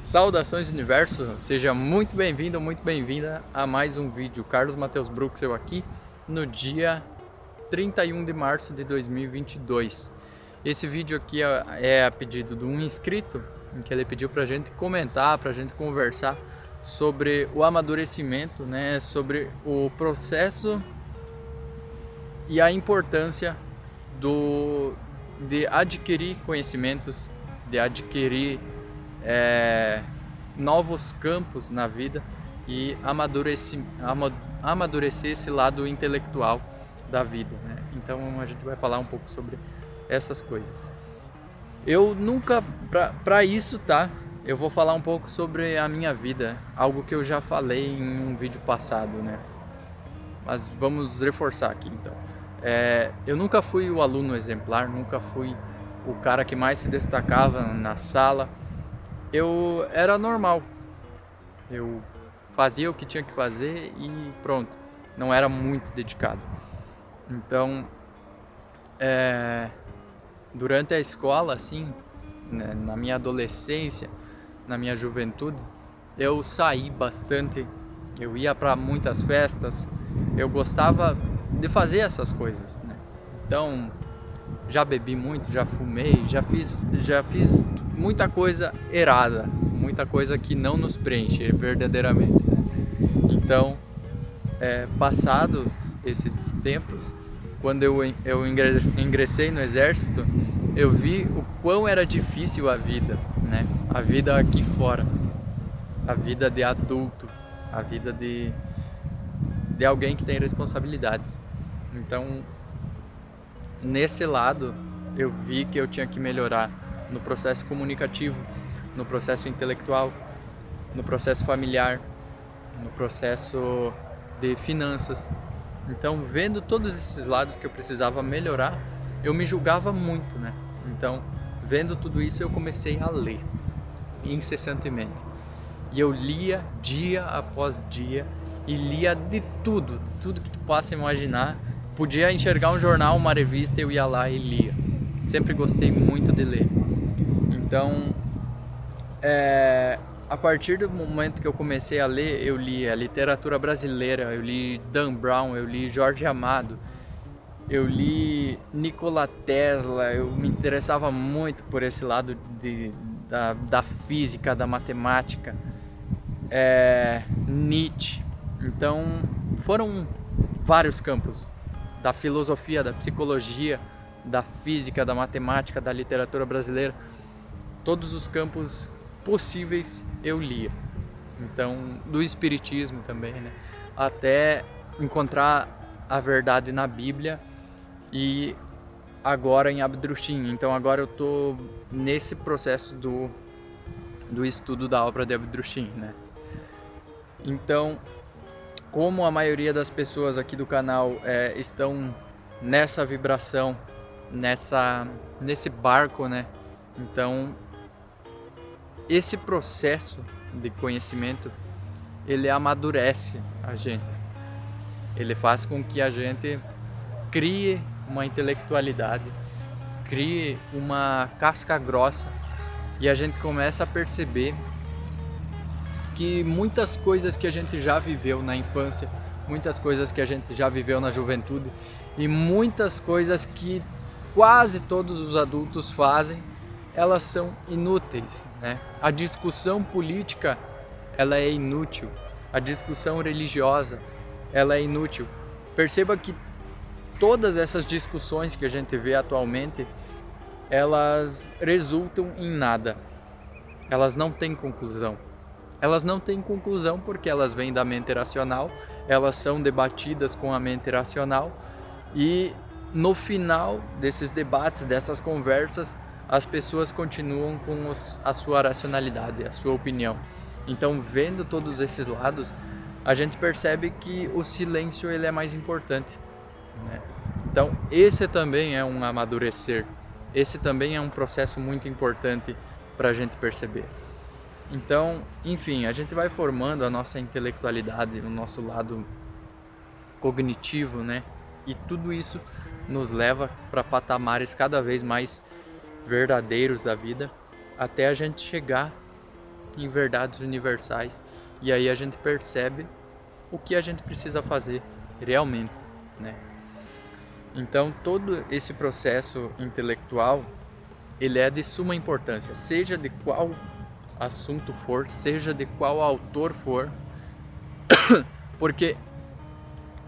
Saudações Universo, seja muito bem-vindo, muito bem-vinda a mais um vídeo. Carlos Matheus Bruxel aqui no dia 31 de março de 2022. Esse vídeo aqui é a pedido de um inscrito, em que ele pediu pra gente comentar, pra gente conversar sobre o amadurecimento, né, sobre o processo e a importância de adquirir conhecimentos, de adquirir novos campos na vida e amadurecer esse lado intelectual da vida, né? Então a gente vai falar um pouco sobre essas coisas. Eu nunca, para isso, tá? Eu vou falar um pouco sobre a minha vida, algo que eu já falei em um vídeo passado, né? Mas vamos reforçar aqui então. Eu nunca fui o aluno exemplar, nunca fui o cara que mais se destacava na sala. Eu era normal, eu fazia o que tinha que fazer e pronto, não era muito dedicado. Então, durante a escola, assim, né, na minha adolescência, na minha juventude, eu saí bastante, eu ia para muitas festas, eu gostava de fazer essas coisas, né? Então, já bebi muito, já fumei, já fiz muita coisa errada, muita coisa que não nos preenche verdadeiramente, né? Então, passados esses tempos, quando eu ingressei no exército, eu vi o quão era difícil a vida, né? A vida aqui fora, a vida de adulto, a vida de alguém que tem responsabilidades. Então, nesse lado, eu vi que eu tinha que melhorar no processo comunicativo, no processo intelectual, no processo familiar, no processo de finanças. Então, vendo todos esses lados que eu precisava melhorar, eu me julgava muito, né? Então, vendo tudo isso, eu comecei a ler incessantemente. E eu lia dia após dia e lia de tudo que tu possa imaginar. Podia enxergar um jornal, uma revista, eu ia lá e lia. Sempre gostei muito de ler. Então, a partir do momento que eu comecei a ler, eu li a literatura brasileira, eu li Dan Brown, eu li Jorge Amado, eu li Nikola Tesla, eu me interessava muito por esse lado da física, da matemática, Nietzsche. Então, foram vários campos da filosofia, da psicologia, da física, da matemática, da literatura brasileira. Todos os campos possíveis eu lia. Então, do espiritismo também, né? Até encontrar a verdade na Bíblia e agora em Abdrushim. Então, agora eu tô nesse processo do estudo da obra de Abdrushim, né? Então, como a maioria das pessoas aqui do canal estão nessa vibração, nesse barco, né? Então, esse processo de conhecimento, ele amadurece a gente. Ele faz com que a gente crie uma intelectualidade, crie uma casca grossa e a gente começa a perceber que muitas coisas que a gente já viveu na infância, muitas coisas que a gente já viveu na juventude e muitas coisas que quase todos os adultos fazem, elas são inúteis, né? A discussão política, ela é inútil. A discussão religiosa, ela é inútil. Perceba que todas essas discussões que a gente vê atualmente, elas resultam em nada. Elas não têm conclusão. Elas não têm conclusão porque elas vêm da mente racional, elas são debatidas com a mente racional e no final desses debates, dessas conversas, as pessoas continuam com a sua racionalidade, a sua opinião. Então, vendo todos esses lados, a gente percebe que o silêncio ele é mais importante, né? Então, esse também é um amadurecer. Esse também é um processo muito importante para a gente perceber. Então, enfim, a gente vai formando a nossa intelectualidade, o nosso lado cognitivo, né? E tudo isso nos leva para patamares cada vez mais verdadeiros da vida, até a gente chegar em verdades universais, e aí a gente percebe o que a gente precisa fazer realmente, né? Então todo esse processo intelectual, ele é de suma importância, seja de qual assunto for, seja de qual autor for, porque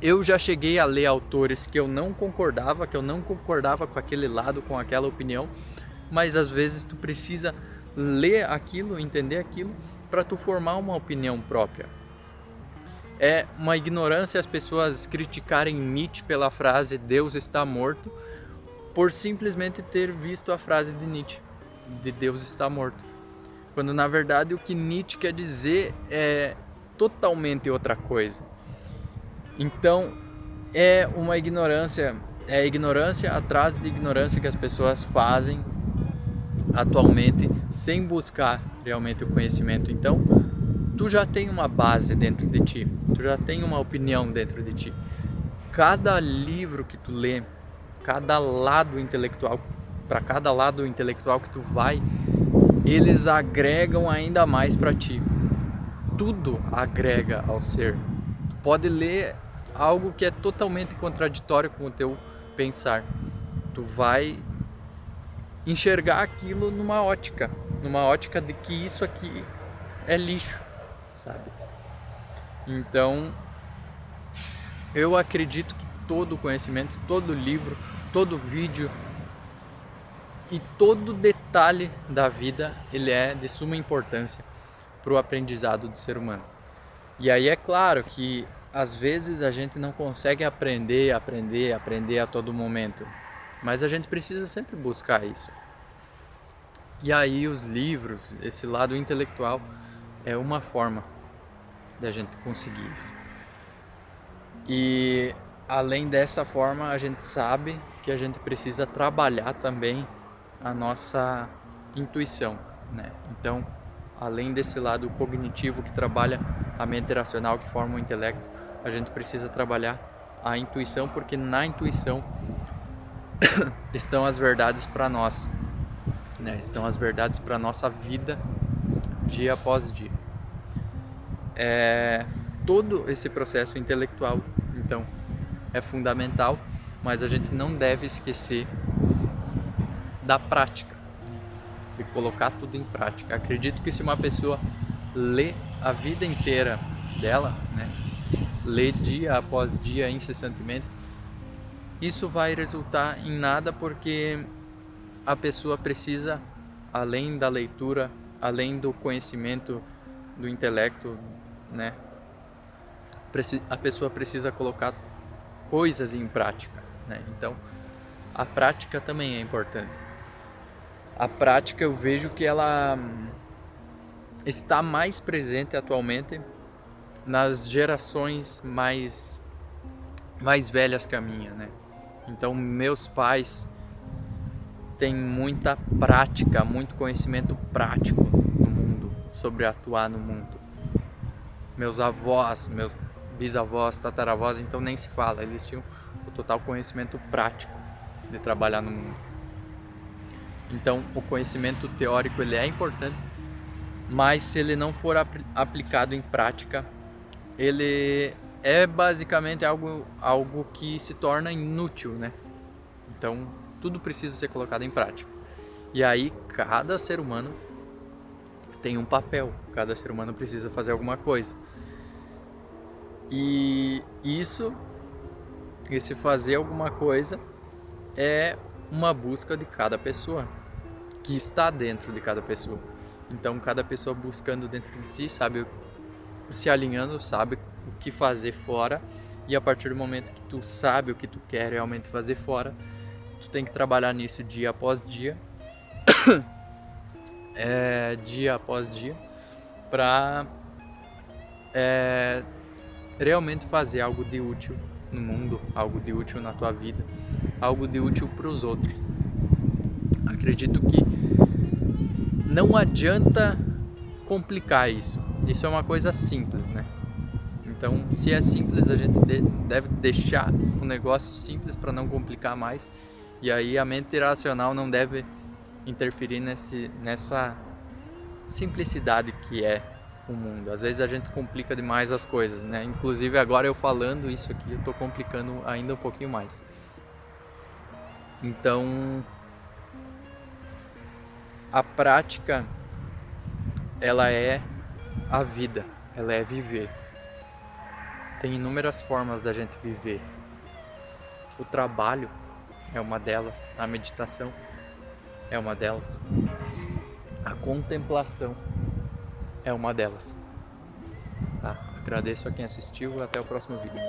eu já cheguei a ler autores que eu não concordava com aquele lado, com aquela opinião, mas às vezes tu precisa ler aquilo, entender aquilo, para tu formar uma opinião própria. É uma ignorância as pessoas criticarem Nietzsche pela frase Deus está morto, por simplesmente ter visto a frase de Nietzsche, de Deus está morto. Quando na verdade o que Nietzsche quer dizer é totalmente outra coisa. Então é uma ignorância, é ignorância atrás de ignorância que as pessoas fazem atualmente sem buscar realmente o conhecimento. Então tu já tem uma base dentro de ti, tu já tem uma opinião dentro de ti. Cada livro que tu lê, cada lado intelectual, para cada lado intelectual que tu vai, eles agregam ainda mais para ti. Tudo agrega ao ser. Tu pode ler algo que é totalmente contraditório com o teu pensar. Tu vai enxergar aquilo numa ótica de que isso aqui é lixo, sabe? Então, eu acredito que todo conhecimento, todo livro, todo vídeo e todo detalhe da vida, ele é de suma importância para o aprendizado do ser humano. E aí é claro que às vezes a gente não consegue aprender a todo momento, mas a gente precisa sempre buscar isso. E aí os livros, esse lado intelectual, é uma forma da gente conseguir isso. E além dessa forma, a gente sabe que a gente precisa trabalhar também a nossa intuição, né? Então, além desse lado cognitivo que trabalha a mente racional, que forma o intelecto, a gente precisa trabalhar a intuição, porque na intuição estão as verdades para nós, né? Estão as verdades para a nossa vida, dia após dia. Todo esse processo intelectual, então, é fundamental, mas a gente não deve esquecer da prática, de colocar tudo em prática. Acredito que se uma pessoa lê a vida inteira dela, né, lê dia após dia incessantemente, isso vai resultar em nada, porque a pessoa precisa, além da leitura, além do conhecimento, do intelecto, né, a pessoa precisa colocar coisas em prática, né? Então, a prática também é importante. A prática, eu vejo que ela está mais presente atualmente nas gerações mais velhas que a minha, né? Então, meus pais têm muita prática, muito conhecimento prático no mundo, sobre atuar no mundo. Meus avós, meus bisavós, tataravós, então nem se fala, eles tinham o total conhecimento prático de trabalhar no mundo. Então, o conhecimento teórico, ele é importante, mas se ele não for aplicado em prática, ele é basicamente algo que se torna inútil, né? Então, tudo precisa ser colocado em prática. E aí, cada ser humano tem um papel, cada ser humano precisa fazer alguma coisa. E esse fazer alguma coisa é uma busca de cada pessoa, que está dentro de cada pessoa. Então, cada pessoa buscando dentro de si, sabe, se alinhando, sabe o que fazer fora, e a partir do momento que tu sabe o que tu quer realmente fazer fora, tu tem que trabalhar nisso dia após dia, dia após dia, para realmente fazer algo de útil no mundo, algo de útil na tua vida, algo de útil para os outros. Acredito que não adianta complicar isso. Isso é uma coisa simples, né? Então, se é simples, a gente deve deixar o negócio simples para não complicar mais. E aí a mente racional não deve interferir nessa simplicidade que é o mundo. Às vezes a gente complica demais as coisas, né? Inclusive agora eu falando isso aqui, eu estou complicando ainda um pouquinho mais. Então, a prática, ela é a vida, ela é viver. Tem inúmeras formas da gente viver. O trabalho é uma delas, a meditação é uma delas, a contemplação é uma delas. Tá? Agradeço a quem assistiu, até o próximo vídeo.